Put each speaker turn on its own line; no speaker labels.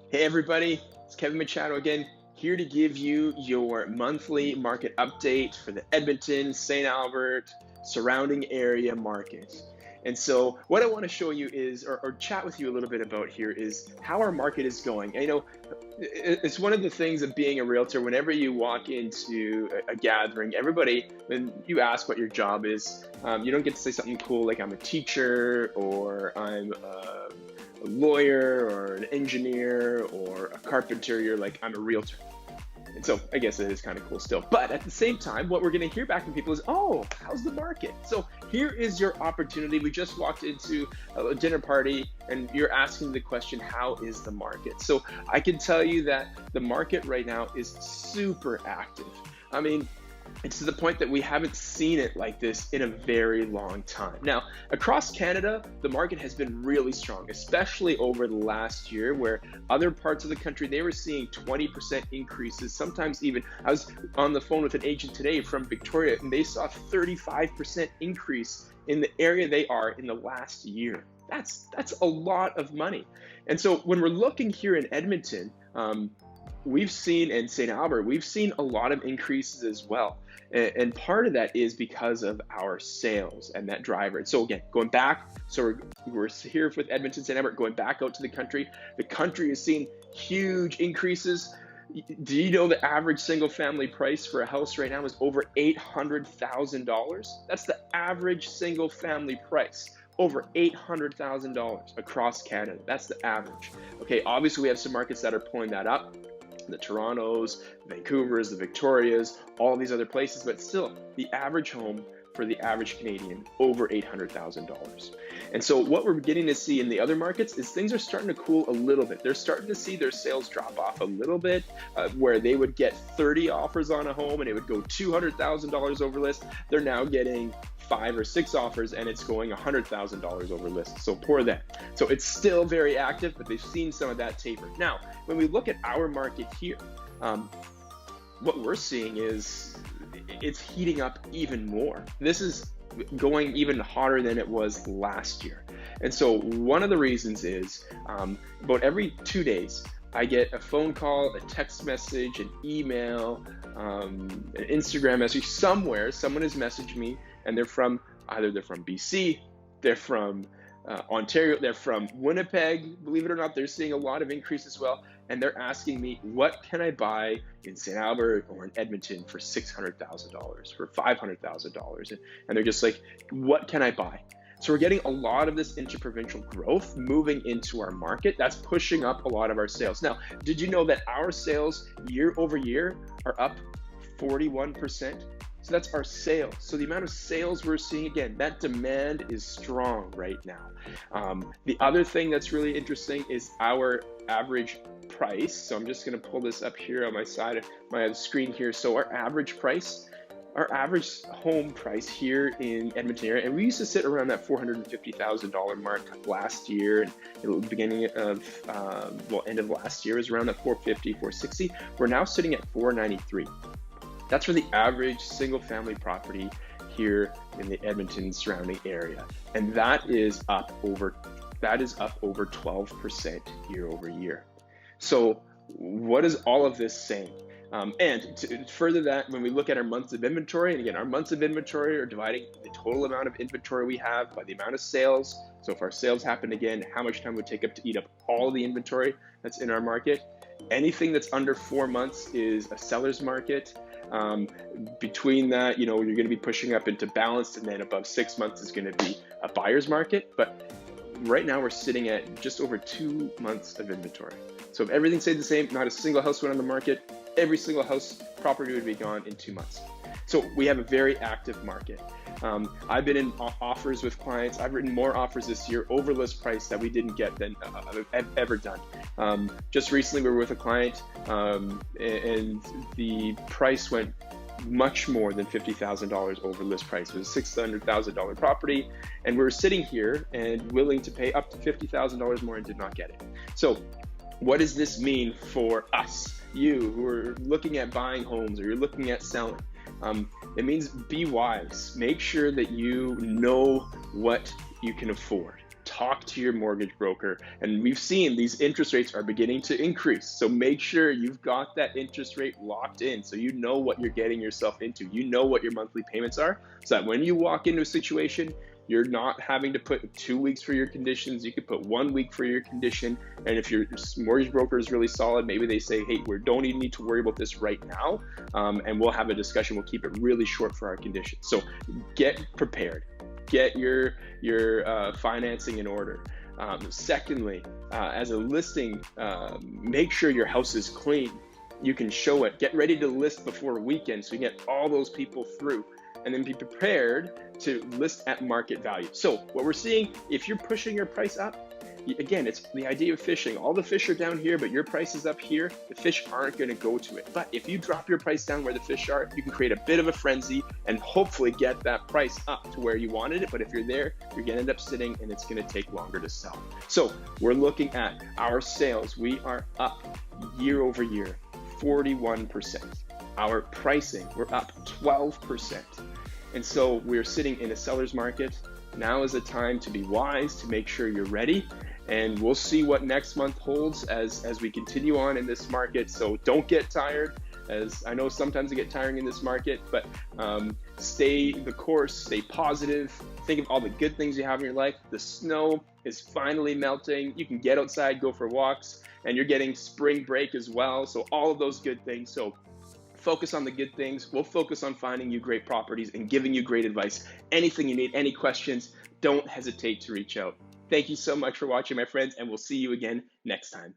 Hey everybody, it's Kevin Machado again, here to give you your monthly market update for the Edmonton, St. Albert, surrounding area market. And so what I want to show you is, or chat with you a little bit about here is how our market is going. It's one of the things of being a realtor, whenever you walk into a gathering, everybody, when you ask what your job is, you don't get to say something cool like I'm a teacher or I'm a lawyer or an engineer or a carpenter. You're like, I'm a realtor. And so I guess it is kind of cool still. But at the same time, what we're going to hear back from people is, oh, how's the market? So here is your opportunity. We just walked into a dinner party and you're asking the question, how is the market? So I can tell you that the market right now is super active. I mean, it's to the point that we haven't seen it like this in a very long time. Now, across Canada, the market has been really strong, especially over the last year, where other parts of the country, they were seeing 20% increases. Sometimes even, I was on the phone with an agent today from Victoria, and they saw 35% increase in the area they are in the last year. That's a lot of money. And so when we're looking here in Edmonton, we've seen, in St. Albert, we've seen a lot of increases as well. And part of that is because of our sales and that driver. And so again, going back, so we're here with Edmonton, St. Albert, going back out to the country has seen huge increases. Do you know the average single family price for a house right now is over $800,000? That's the average single family price. Over $800,000 across Canada. That's the average. Okay, obviously we have some markets that are pulling that up. The Torontos, Vancouvers, the Victorias, all these other places, but still the average home for the average Canadian, over $800,000. And so what we're beginning to see in the other markets is things are starting to cool a little bit. They're starting to see their sales drop off a little bit, where they would get 30 offers on a home and it would go $200,000 over list. They're now getting 5 or 6 offers and it's going $100,000 over list. So pour that. So it's still very active, but they've seen some of that taper. Now, when we look at our market here, what we're seeing is it's heating up even more. This is going even hotter than it was last year. And so one of the reasons is about every 2 days, I get a phone call, a text message, an email, an Instagram message somewhere. Someone has messaged me and they're from BC, they're from Ontario, they're from Winnipeg. Believe it or not, they're seeing a lot of increase as well. And they're asking me, what can I buy in St. Albert or in Edmonton for $600,000, for $500,000? And they're just like, what can I buy? So we're getting a lot of this interprovincial growth moving into our market. That's pushing up a lot of our sales. Now, did you know that our sales year over year are up 41%? So that's our sales. So the amount of sales we're seeing, again, that demand is strong right now. The other thing that's really interesting is our average price. So I'm just going to pull this up here on my side of my screen here. So our average home price here in Edmonton area, and we used to sit around that $450,000 mark last year, and the beginning of, end of last year was around that 450, 460. We're now sitting at 493. That's for the average single family property here in the Edmonton surrounding area. And that is up over 12% year over year. So what is all of this saying? And to further that, when we look at our months of inventory, and again, our months of inventory are dividing the total amount of inventory we have by the amount of sales. So if our sales happen again, how much time would it take up to eat up all the inventory that's in our market? Anything that's under 4 months is a seller's market. Between that, you're going to be pushing up into balanced, and then above 6 months is going to be a buyer's market. But right now we're sitting at just over 2 months of inventory. So if everything stayed the same, not a single house went on the market, every single house property would be gone in 2 months. So we have a very active market. I've been in offers with clients. I've written more offers this year over list price that we didn't get than I've ever done. Just recently we were with a client and the price went much more than $50,000 over list price. It was a $600,000 property, and we were sitting here and willing to pay up to $50,000 more and did not get it. So what does this mean for us, you who are looking at buying homes or you're looking at selling? It means be wise. Make sure that you know what you can afford. talk to your mortgage broker. And we've seen these interest rates are beginning to increase. So make sure you've got that interest rate locked in so you know what you're getting yourself into. You know what your monthly payments are, so that when you walk into a situation, you're not having to put 2 weeks for your conditions. You could put 1 week for your condition. And if your mortgage broker is really solid, maybe they say, hey, we don't even need to worry about this right now. And we'll have a discussion. We'll keep it really short for our conditions. So get prepared. Get your financing in order. Secondly, as a listing, make sure your house is clean. You can show it. Get ready to list before a weekend so you get all those people through. And then be prepared to list at market value. So what we're seeing, if you're pushing your price up, again, it's the idea of fishing. All the fish are down here, but your price is up here. The fish aren't going to go to it. But if you drop your price down where the fish are, you can create a bit of a frenzy and hopefully get that price up to where you wanted it. But if you're there, you're going to end up sitting and it's going to take longer to sell. So we're looking at our sales. We are up year over year, 41%. Our pricing, we're up 12%. And so we're sitting in a seller's market. Now is the time to be wise, to make sure you're ready. And we'll see what next month holds as we continue on in this market. So don't get tired, as I know sometimes it get tiring in this market, but stay the course, stay positive. Think of all the good things you have in your life. The snow is finally melting. You can get outside, go for walks, and you're getting spring break as well. So all of those good things. So focus on the good things. We'll focus on finding you great properties and giving you great advice. Anything you need, any questions, don't hesitate to reach out. Thank you so much for watching, my friends, and we'll see you again next time.